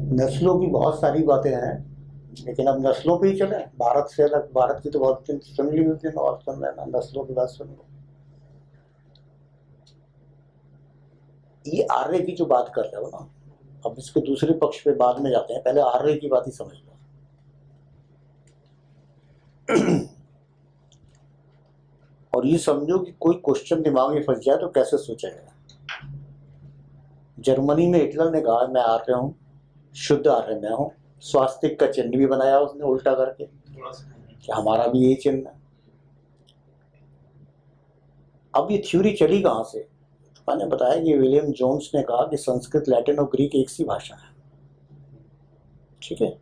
नस्लों की बहुत सारी बातें हैं, लेकिन अब नस्लों पे ही चले। भारत से अलग, भारत की तो बहुत सुन ली हुई थी और सुन लेना, नस्लों की बात सुन लो। ये आर्य की जो बात कर रहे हो ना, अब इसके दूसरे पक्ष पे बाद में जाते हैं, पहले आर्य की बात ही समझ लो। और ये समझो कि कोई क्वेश्चन दिमाग में फंस जाए तो कैसे सोचेगा। जर्मनी में हिटलर ने कहा मैं आर्य हूं, शुद्ध आर्य मैं हूं, स्वास्तिक का चिन्ह भी बनाया उसने उल्टा करके कि हमारा भी यही चिन्ह है। अब ये थ्योरी चली कहां से? तो मैंने बताया कि विलियम जोन्स ने कहा कि संस्कृत, लैटिन और ग्रीक एक सी भाषा है, ठीक है।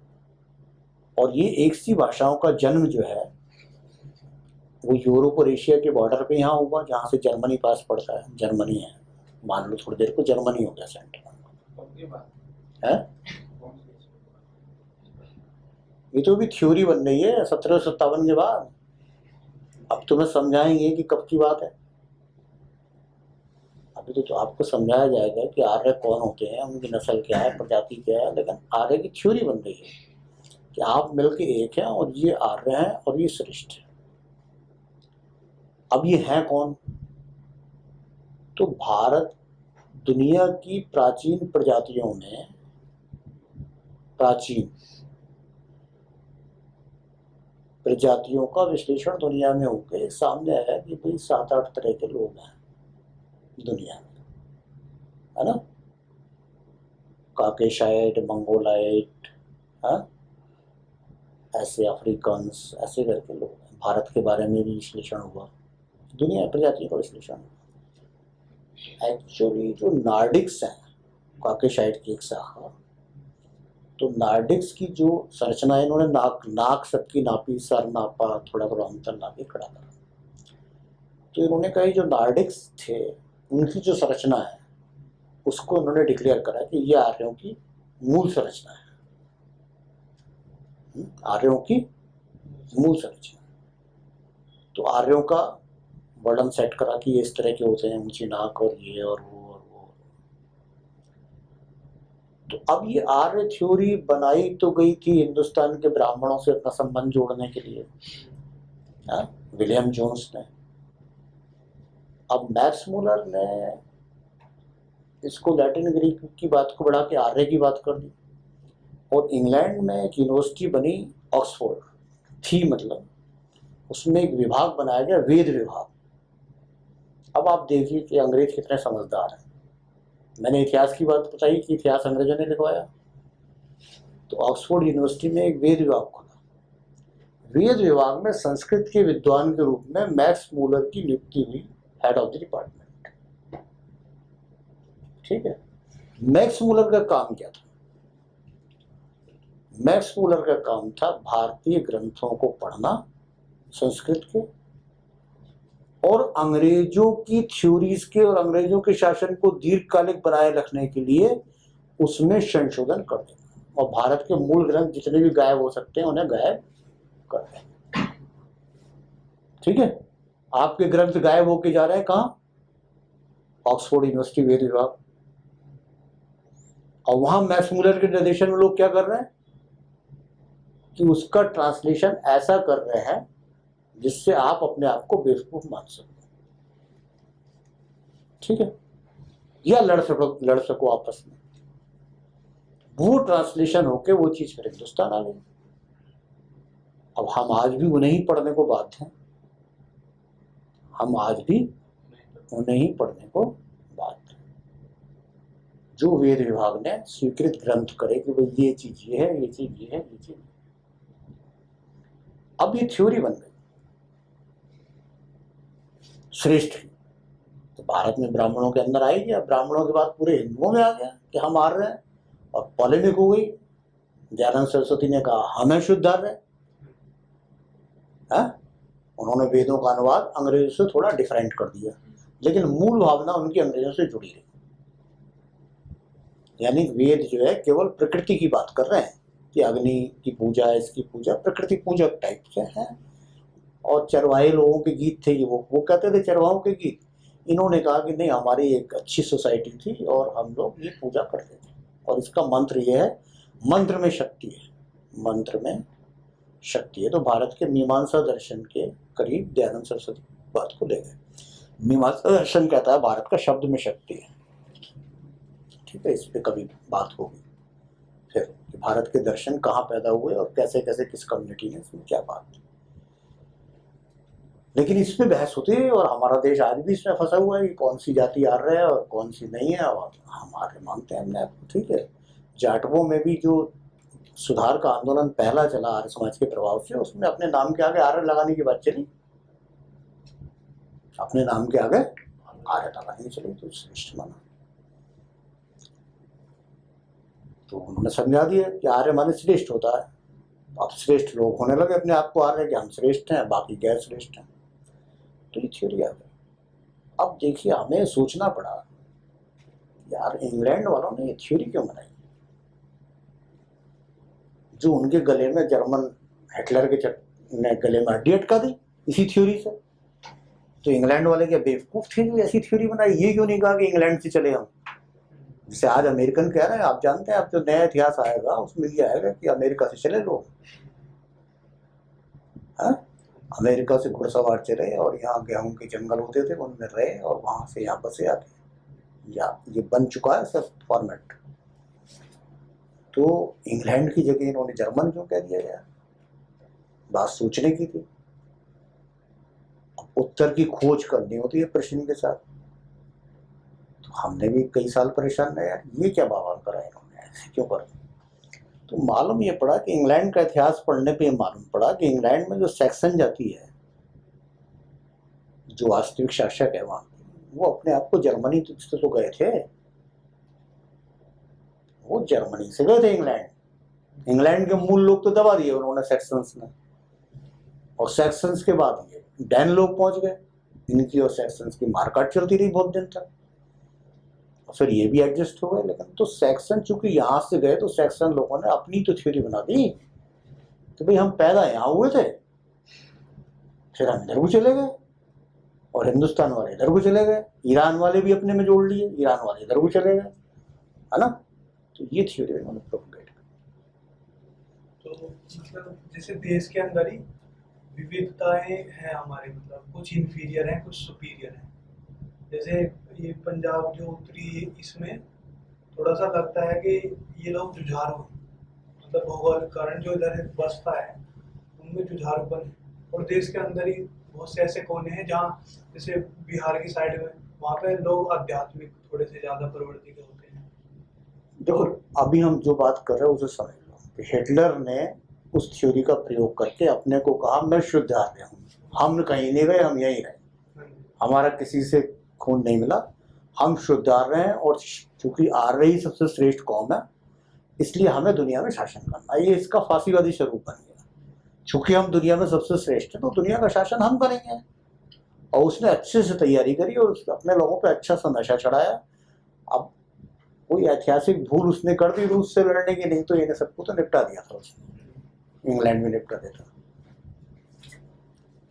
और ये एक सी भाषाओं का जन्म जो है वो यूरोप और एशिया के बॉर्डर पे यहाँ हुआ, जहाँ से जर्मनी पास पड़ता है। जर्मनी है, मान लो थोड़ी देर को जर्मनी हो गया सेंटर है। ये तो भी थ्योरी बन रही है 1757 के बाद। अब तुम्हें समझाएंगे कि कब की बात है। अभी तो आपको समझाया जाएगा कि आर्य कौन होते हैं, उनकी नस्ल क्या है, प्रजाति क्या है, लेकिन आर्य की थ्योरी बन रही है कि आप मिलके एक हैं और ये आर्य हैं और ये श्रेष्ठ है। अब ये हैं कौन? तो भारत दुनिया की प्राचीन प्रजातियों में, प्राचीन प्रजातियों का विश्लेषण दुनिया में होकर सामने आया कि भाई 7-8 तरह के लोग हैं दुनिया में, है ना। काकेशाइट, मंगोलाइट, हाँ, ऐसे अफ्रीकन्स, ऐसे करके लोग हैं। भारत के बारे में भी विश्लेषण हुआ, दुनिया प्रजातियों का विश्लेषण हुआ। एक्चुअली जो नार्डिक्स हैं, काकेशाइट की एक शाखा, तो नार्डिक्स की जो संरचना है, इन्होंने नाक सबकी नापी, सर नापा, थोड़ा थोड़ा अंतर नापी, खड़ा करा। तो इन्होंने कहा जो नार्डिक्स थे उनकी जो संरचना है उसको उन्होंने डिक्लेयर करा कि ये आर्यों की मूल संरचना है, आर्यों की मूल संरचना। तो आर्यों का वर्णन सेट करा कि ये इस तरह के होते हैं, ऊंची नाक और ये और वो और वो। तो अब ये आर्य थ्योरी बनाई तो गई थी हिंदुस्तान के ब्राह्मणों से अपना संबंध जोड़ने के लिए, विलियम जोन्स ने। अब मैक्स मूलर ने इसको लैटिन ग्रीक की बात को बढ़ा के आर्य की बात कर दी। और इंग्लैंड में एक यूनिवर्सिटी बनी, ऑक्सफोर्ड थी, मतलब उसमें एक विभाग बनाया गया, वेद विभाग। अब आप देखिए कि अंग्रेज कितने समझदार हैं। मैंने इतिहास की बात बताई कि इतिहास अंग्रेजों ने लिखवाया, तो ऑक्सफोर्ड यूनिवर्सिटी में एक वेद विभाग खुला। वेद विभाग में संस्कृत के विद्वान के रूप में मैक्स मूलर की नियुक्ति हुई, हेड ऑफ द डिपार्टमेंट, ठीक है। मैक्स मूलर का काम क्या था? मैक्स मूलर का काम था भारतीय ग्रंथों को पढ़ना, संस्कृत के, और अंग्रेजों की थ्योरीज के और अंग्रेजों के शासन को दीर्घकालिक बनाए रखने के लिए उसमें संशोधन कर देना, और भारत के मूल ग्रंथ जितने भी गायब हो सकते हैं उन्हें गायब कर देना, ठीक है। आपके ग्रंथ गायब होके जा रहे हैं कहाँ? ऑक्सफोर्ड यूनिवर्सिटी वेद विभाग। और वहां मैक्स मूलर के निर्देशन में लोग क्या कर रहे हैं कि उसका ट्रांसलेशन ऐसा कर रहे हैं जिससे आप अपने आप को बेवकूफ मान सको, ठीक है, या लड़ सको आपस में। वो ट्रांसलेशन होके वो चीज फिर हिंदुस्तान आ गई। अब हम आज भी उन्हें ही पढ़ने को बाध्य हैं, हम आज भी उन्हें ही पढ़ने को बाध्य हैं जो वेद विभाग ने स्वीकृत ग्रंथ करे कि भाई ये चीज ये है, ये चीज ये है, ये चीज। अब ये थ्योरी बन गई श्रेष्ठ की। तो भारत में ब्राह्मणों के अंदर आई गया, ब्राह्मणों के बाद पूरे हिंदुओं में आ गया कि हम आ रहे हैं, और पॉलेमिक हो गई। दयानंद सरस्वती ने कहा हमें शुद्ध आ रहे हैं, उन्होंने वेदों का अनुवाद अंग्रेजों से थोड़ा डिफरेंट कर दिया, लेकिन मूल भावना उनकी अंग्रेजों से जुड़ी रही। यानी वेद जो है केवल प्रकृति की बात कर रहे हैं कि अग्नि की पूजा, इसकी पूजा, प्रकृति पूजक टाइप से है। और चरवाहे लोगों के गीत थे ये, वो कहते थे चरवाहों के गीत। इन्होंने कहा कि नहीं, हमारी एक अच्छी सोसाइटी थी और हम लोग ये पूजा करते थे, और इसका मंत्र ये है, मंत्र में शक्ति है, मंत्र में शक्ति है। तो भारत के मीमांसा दर्शन के करीब दयानंद सरस्वती बात को ले गए। मीमांसा दर्शन कहता है भारत का शब्द में शक्ति है। ठीक है, इस पे कभी बात होगी फिर कि भारत के दर्शन कहाँ पैदा हुए और कैसे कैसे किस कम्युनिटी ने, इसमें क्या बात। लेकिन इस पे बहस होती है और हमारा देश आज भी इसमें फंसा हुआ है कि कौन सी जाति आर्य है और कौन सी नहीं है। और हमारे मानते हैं हमने आपको, ठीक है। जाटवों में भी जो सुधार का आंदोलन पहला चला आर्य समाज के प्रभाव से, उसमें अपने नाम के आगे आर्य लगाने की बात चली, अपने नाम के आगे आर्य लगाने की चली, तो श्रेष्ठ माना। तो उन्होंने समझा दिया कि आर्य माने श्रेष्ठ होता है। अब श्रेष्ठ लोग होने लगे अपने आप को आर्य कि हम श्रेष्ठ हैं, बाकी गैर श्रेष्ठ हैं। तो ये थ्योरी आ गई। अब देखिए, हमें सोचना पड़ा यार इंग्लैंड वालों ने ये थ्योरी क्यों बनाई, जो उनके गले में जर्मन हिटलर के ने गले में हड्डी अटका दी इसी थ्योरी से। तो इंग्लैंड वाले क्या बेवकूफ थे जो ऐसी थ्योरी बनाई? ये क्यों नहीं कहा कि इंग्लैंड से चले हम, जैसे आज अमेरिकन कह रहे हैं। आप जानते हैं, अब जो नया इतिहास आएगा उसमें ये आएगा कि अमेरिका से चले लोग, अमेरिका से घुड़सवार चले और यहाँ गेहूं के जंगल होते थे उनमें रहे और वहां से यहाँ बसे आके, या ये बन चुका है सब फॉर्मेट। तो इंग्लैंड की जगह इन्होंने जर्मन क्यों कह दिया यार? बात सोचने की थी। उत्तर की खोज करनी होती है प्रश्न के साथ। तो हमने भी कई साल परेशान रहे यार, ये क्या बवाल करा इन्होंने, ऐसे क्यों करा? तो मालूम ये पड़ा कि इंग्लैंड का इतिहास पढ़ने पे मालूम पड़ा कि इंग्लैंड में जो सैक्सन जाति है, जो वास्तविक शासक है वहां, वो अपने आप को जर्मनी से तो गए थे, वो जर्मनी से गए थे इंग्लैंड। इंग्लैंड के मूल लोग तो दबा दिए उन्होंने सैक्सन्स ने, और सैक्सन्स के बाद ये डैन लोग पहुंच गए। इनकी और सैक्सन्स की मारकाट चलती रही बहुत दिन तक, फिर ये भी एडजस्ट हो गए। लेकिन तो सैक्सन चूंकि यहाँ से गए तो सैक्सन लोगों ने अपनी तो थ्योरी बना दी कि भाई हम पैदा यहाँ हुए थे, फिर हम इधर को चले गए और हिंदुस्तान वाले इधर को चले गए, ईरान वाले भी अपने में जोड़ लिए, ईरान वाले इधर को चले गए, है ना। तो ये थ्योरी उन्होंने प्रोपगेट की। तो मतलब जैसे देश के अंदर ही विविधताएं हैं हमारे, मतलब कुछ इंफीरियर हैं कुछ सुपीरियर हैं। जैसे ये पंजाब जो उत्तरी, इसमें थोड़ा सा लगता है कि ये लोग जुझारू हैं, मतलब भौगोलिक कारण जो इधर बसता है उनमें जुझारूपन है। और देश के अंदर ही बहुत से ऐसे कोने हैं जहाँ, जैसे बिहार की साइड में, वहाँ पे लोग आध्यात्मिक थोड़े से ज्यादा प्रवृत्ति के होते हैं। देखो अभी हम जो बात कर रहे हैं उसे समझ लो। हिटलर ने उस थ्योरी का प्रयोग करके अपने को कहा मैं शुद्ध आर्य हूँ, हम कहीं नहीं गए, हम यहीं रहे, हमारा किसी से खून नहीं मिला, हम शुद्ध आर्य हैं। और चूंकि आर्य ही सबसे श्रेष्ठ कौम है, इसलिए हमें दुनिया में शासन करना। ये इसका फांसीवादी स्वरूप बन गया। चूंकि हम दुनिया में सबसे श्रेष्ठ हैं तो दुनिया का शासन हम करेंगे। और उसने अच्छे से तैयारी करी और अपने लोगों पे अच्छा सा नशा चढ़ाया। अब कोई ऐतिहासिक भूल उसने कर दी रूस से लड़ने की, नहीं तो इन्हें सबको तो निपटा दिया था उसने, इंग्लैंड में निपटा देता।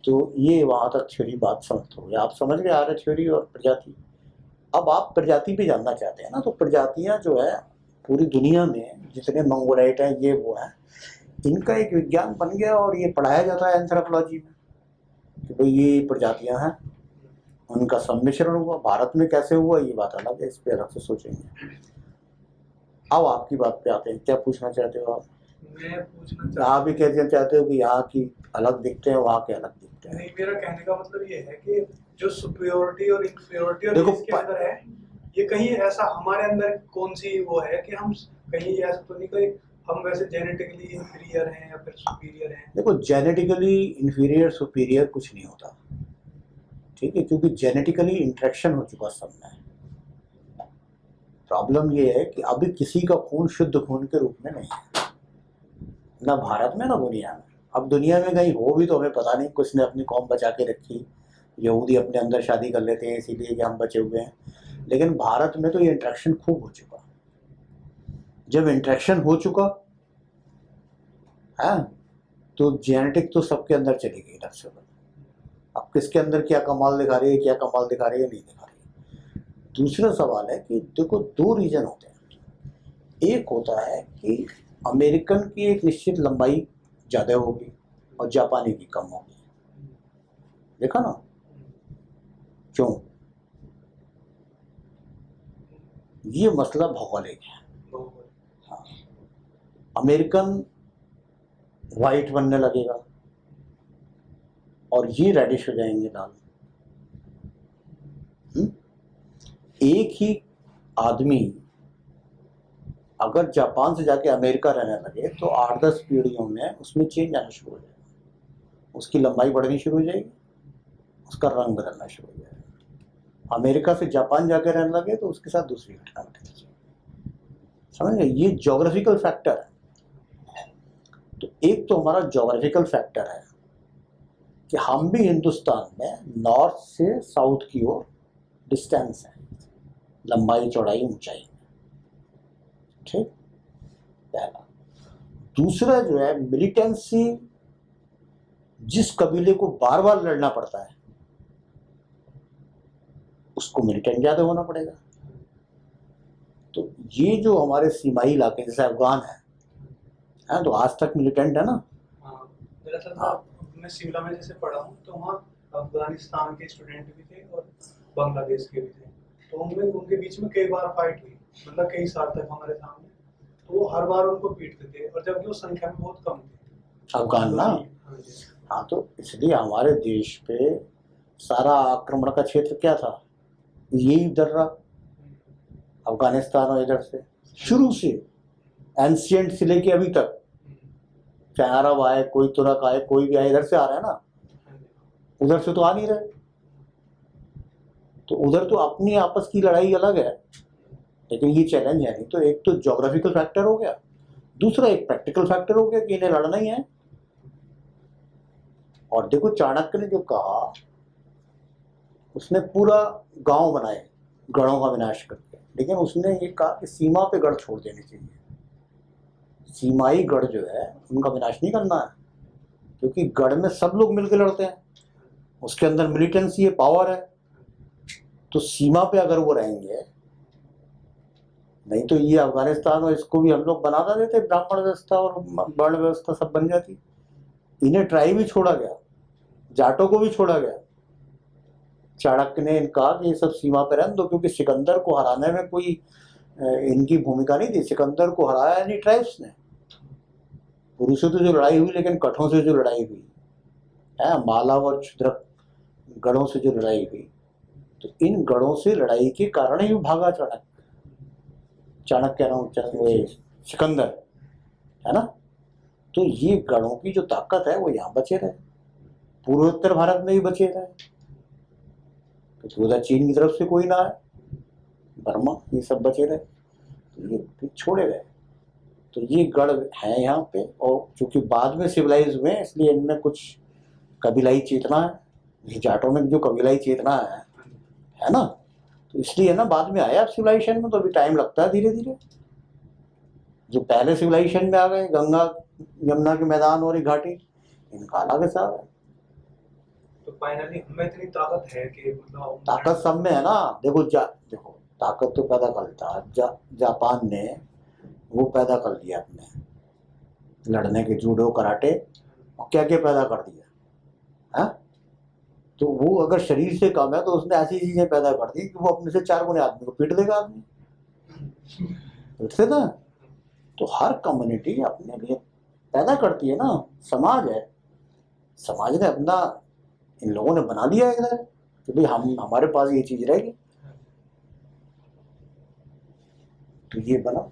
तो ये वहां तक थ्योरी बात समझ हो गई, आप समझ गए आर्य थ्योरी और प्रजाति। अब आप प्रजाति पे जानना चाहते हैं ना, तो प्रजातियां जो है पूरी दुनिया में जितने मंगोलाइट हैं ये वो हैं, इनका एक विज्ञान बन गया और ये पढ़ाया जाता है एंथ्रोपोलॉजी में कि भाई ये प्रजातियां हैं, उनका सम्मिश्रण हुआ। भारत में कैसे हुआ ये बात अलग है, इस पर अलग से सोचेंगे। अब आपकी बात पे आते हैं, क्या पूछना चाहते हो आप? मैं पूछना आप भी कहते चाहते हो कि यहाँ की अलग दिखते हैं, वहाँ के अलग दिखते हैं। नहीं, मेरा कहने का मतलब ये है कि जो सुपीरियरिटी और इंफीरियरिटी और देखो, इसके अंदर है, ये कहीं ऐसा हमारे अंदर कौन सी वो है कि हम कहीं ऐसा तो नहीं कहीं हम वैसे जेनेटिकली इंफीरियर हैं या फिर सुपीरियर हैं? देखो जेनेटिकली इंफीरियर सुपीरियर कुछ नहीं होता, ठीक है, क्योंकि जेनेटिकली इंटरेक्शन हो चुका सब में। प्रॉब्लम ये है कि अभी किसी का खून शुद्ध खून के रूप में नहीं है, ना भारत में ना दुनिया में। अब दुनिया में कहीं हो भी तो हमें पता नहीं, कुछ ने अपनी कौम बचा के रखी, यहूदी अपने अंदर शादी कर लेते हैं इसीलिए कि हम बचे हुए हैं। लेकिन भारत में तो ये इंटरेक्शन खूब हो चुका। जब इंटरेक्शन हो चुका है तो जेनेटिक तो सबके अंदर चली गई इधर से उधर। अब किसके अंदर क्या कमाल दिखा रही है, क्या कमाल दिखा रही है, नहीं दिखा रही है। दूसरा सवाल है कि देखो दो रीजन होते हैं। एक होता है कि अमेरिकन की एक निश्चित लंबाई ज़्यादा होगी और जापानी की कम होगी। देखा ना क्यों? ये मसला भौगोलिक है। हाँ, अमेरिकन वाइट बनने लगेगा और ये रेडिश हो जाएंगे लाल। एक ही आदमी अगर जापान से जाके अमेरिका रहने लगे तो 8-10 पीढ़ियों में उसमें चेंज आना शुरू हो जाएगा, उसकी लंबाई बढ़नी शुरू हो जाएगी, उसका रंग बदलना शुरू हो जाएगा। अमेरिका से जापान जाके रहने लगे तो उसके साथ दूसरी घटना घटेगी। समझ गए? ये ज्योग्राफिकल फैक्टर है। तो एक तो हमारा ज्योग्राफिकल फैक्टर है कि हम भी हिंदुस्तान में नॉर्थ से साउथ की ओर डिस्टेंस है, लंबाई चौड़ाई ऊंचाई में। ठीक, पहला। दूसरा जो है मिलिटेंसी, जिस कबीले को बार बार लड़ना पड़ता है उसको मिलिटेंट ज्यादा होना पड़ेगा। तो ये जो हमारे सीमाई इलाके जैसे अफगान है तो आज तक मिलिटेंट है ना। दरअसल मैं शिमला में जैसे पढ़ा हूँ तो वहाँ अफगानिस्तान के स्टूडेंट भी थे और बांग्लादेश के भी थे, तो उनमें उनके बीच में कई बार फाइट हुई, मतलब कई साल तक हमारे सामने। तो वो हर बार उनको पीटते थे और जबकि वो संख्या में बहुत कम थे अफगान ना। हाँ, तो इसलिए हमारे देश पे सारा आक्रमण का क्षेत्र क्या था? यही इधर रहा, अफगानिस्तान और इधर से शुरू से एंशियंट से लेके अभी तक, चाहे अरब आए, कोई तुर्क आए, कोई भी आए, इधर से आ रहा है ना, उधर से तो आ नहीं रहे। तो उधर तो अपनी आपस की लड़ाई अलग है, लेकिन ये चैलेंज है नहीं। तो एक तो ज्योग्राफिकल फैक्टर हो गया, दूसरा एक प्रैक्टिकल फैक्टर हो गया कि इन्हें लड़ना ही है। और देखो चाणक्य ने जो कहा, उसने पूरा गांव बनाए गढ़ों का विनाश करके, लेकिन उसने ये कहा कि सीमा पे गढ़ छोड़ देने चाहिए। सीमाई गढ़ जो है उनका विनाश नहीं करना है, क्योंकि गढ़ में सब लोग मिलकर लड़ते हैं, उसके अंदर मिलिटेंसी है, पावर है। तो सीमा पे अगर वो रहेंगे, नहीं तो ये अफगानिस्तान और इसको भी हम लोग बनाना देते, ब्राह्मण व्यवस्था और वर्ण व्यवस्था सब बन जाती। इन्हें ट्राइब भी छोड़ा गया, जाटों को भी छोड़ा गया। चाणक्य ने कहा कि ये सब सीमा पे रहने दो, क्योंकि सिकंदर को हराने में कोई इनकी भूमिका नहीं थी। सिकंदर को हराया नहीं ट्राइब्स ने। पुरुष से तो जो लड़ाई हुई, लेकिन कठों से जो लड़ाई हुई है, मालव और क्षुद्रक गढ़ों से जो लड़ाई हुई, तो इन गढ़ों से लड़ाई के कारण ही भागा चाणक्य नाम सिकंदर, है ना। तो ये गढ़ों की जो ताकत है वो यहाँ बचे रहे, पूर्वोत्तर भारत में भी बचे रहे, क्योंकि उधर चीन की तरफ से कोई ना आए, बर्मा, ये सब बचे रहे, तो ये छोड़े गए। तो ये गढ़ हैं यहाँ पे, और चूंकि बाद में सिविलाइज हुए इसलिए इनमें कुछ कबीलाई चेतना है। जाटों में जो कबीलाई चेतना है ना, तो इसलिए ना बाद में आया सिविलाइजेशन में, तो अभी टाइम लगता है धीरे धीरे। जो पहले सिविलाइजेशन में आ गए, गंगा यमुना के मैदान और एक घाटी, इनका अलग हिसाब है। तो फाइनली हमें इतनी ताकत है कि मतलब ताकत सब में है ना। देखो देखो ताकत तो पैदा करता जापान ने, वो पैदा कर दिया अपने लड़ने के, जूडो कराटे और क्या क्या पैदा कर दिया है। तो वो अगर शरीर से कम है तो उसने ऐसी चीजें पैदा कर दी कि वो अपने से 4 गुने आदमी को पीट देगा। आदमी पीटते ना। तो हर कम्युनिटी अपने लिए पैदा करती है ना, समाज है, समाज ने अपना, इन लोगों ने बना लिया है इधर कि भाई हमारे पास ये चीज रहेगी, तो ये बना।